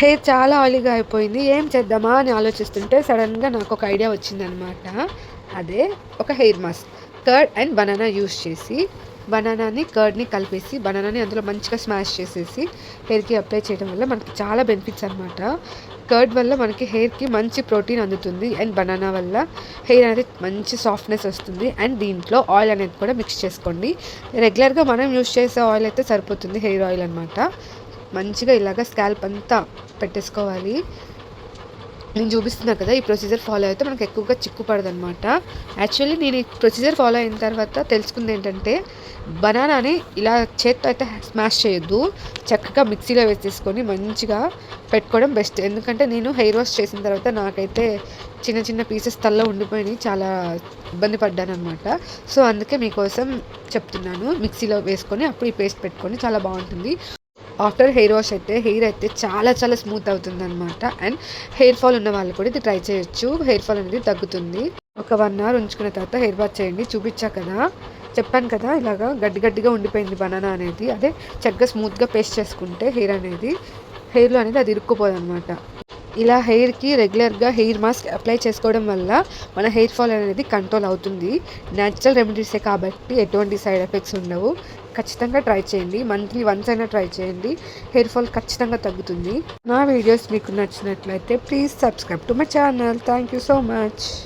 Hair చాలా ఆయిలీగా అయిపోయింది. ఏం చేద్దామా అని ఆలోచిస్తుంటే సడన్‌గా నాకొక ఐడియా వచ్చిందనమాట. అదే ఒక hair mask. Curd and banana use చేసి, బనానాని, కర్డ్‌ని కలిపేసి, బనానాని అందులో మంచిగా స్మాష్ చేసేసి హెయిర్‌కి అప్లై చేయడం వల్ల మనకి చాలా బెనిఫిట్స్ అనమాట. కర్డ్ వల్ల మనకి హెయిర్‌కి మంచి ప్రోటీన్ అందుతుంది. అండ్ బనానా వల్ల హెయిర్ అనేది మంచి సాఫ్ట్‌నెస్ వస్తుంది. అండ్ దీంట్లో ఆయిల్ అనేది కూడా మిక్స్ చేసుకోండి. రెగ్యులర్‌గా మనం యూజ్ చేసే ఆయిల్ అయితే సరిపోతుంది. హెయిర్ ఆయిల్ అనమాట. మంచిగా ఇలాగ స్కాల్ప్ అంతా పెట్టేసుకోవాలి. నేను చూపిస్తున్నా కదా! ఈ ప్రొసీజర్ ఫాలో అయితే మనకు ఎక్కువగా చిక్కు పడదనమాట. యాక్చువల్లీ నేను ఈ ప్రొసీజర్ ఫాలో అయిన తర్వాత తెలుసుకుందేంటంటే, బనానాని ఇలా చేత్తో అయితే స్మాష్ చేయొద్దు. చక్కగా మిక్సీలో వేసేసుకొని మంచిగా పెట్టుకోవడం బెస్ట్. ఎందుకంటే నేను హెయిర్ వాష్ చేసిన తర్వాత నాకైతే చిన్న చిన్న పీసెస్ తలలో ఉండిపోయినాయి. చాలా ఇబ్బంది పడ్డాననమాట. సో, అందుకే మీకోసం చెప్తున్నాను. మిక్సీలో వేసుకొని అప్పుడు ఈ పేస్ట్ పెట్టుకోండి. చాలా బావుంటుంది. ఆఫ్టర్ హెయిర్ వాష్ అయితే హెయిర్ అయితే చాలా చాలా స్మూత్ అవుతుందనమాట. అండ్ హెయిర్ ఫాల్ ఉన్న వాళ్ళు కూడా ఇది ట్రై చేయొచ్చు. హెయిర్ ఫాల్ అనేది తగ్గుతుంది. ఒక 1 అవర్ ఉంచుకున్న తర్వాత హెయిర్ వాష్ చేయండి. చూపించా కదా! చెప్పాను కదా! ఇలాగా గడ్డి గడ్డిగా ఉండిపోయింది బనానా అనేది. అదే చక్కగా స్మూత్‌గా పేస్ట్ చేసుకుంటే హెయిర్ అనేది హెయిర్‌లో అనేది అది ఇరుక్కుపోదనమాట. ఇలా హెయిర్‌కి రెగ్యులర్‌గా హెయిర్ మాస్క్ అప్లై చేసుకోవడం వల్ల మన హెయిర్ ఫాల్ అనేది కంట్రోల్ అవుతుంది. నేచురల్ రెమెడీసే కాబట్టి ఎటువంటి సైడ్ ఎఫెక్ట్స్ ఉండవు. ఖచ్చితంగా ట్రై చేయండి. మంత్లీ వన్స్ అయినా ట్రై చేయండి. హెయిర్ ఫాల్ ఖచ్చితంగా తగ్గుతుంది. నా వీడియోస్ మీకు నచ్చినట్లయితే please subscribe to my channel. Thank you so much.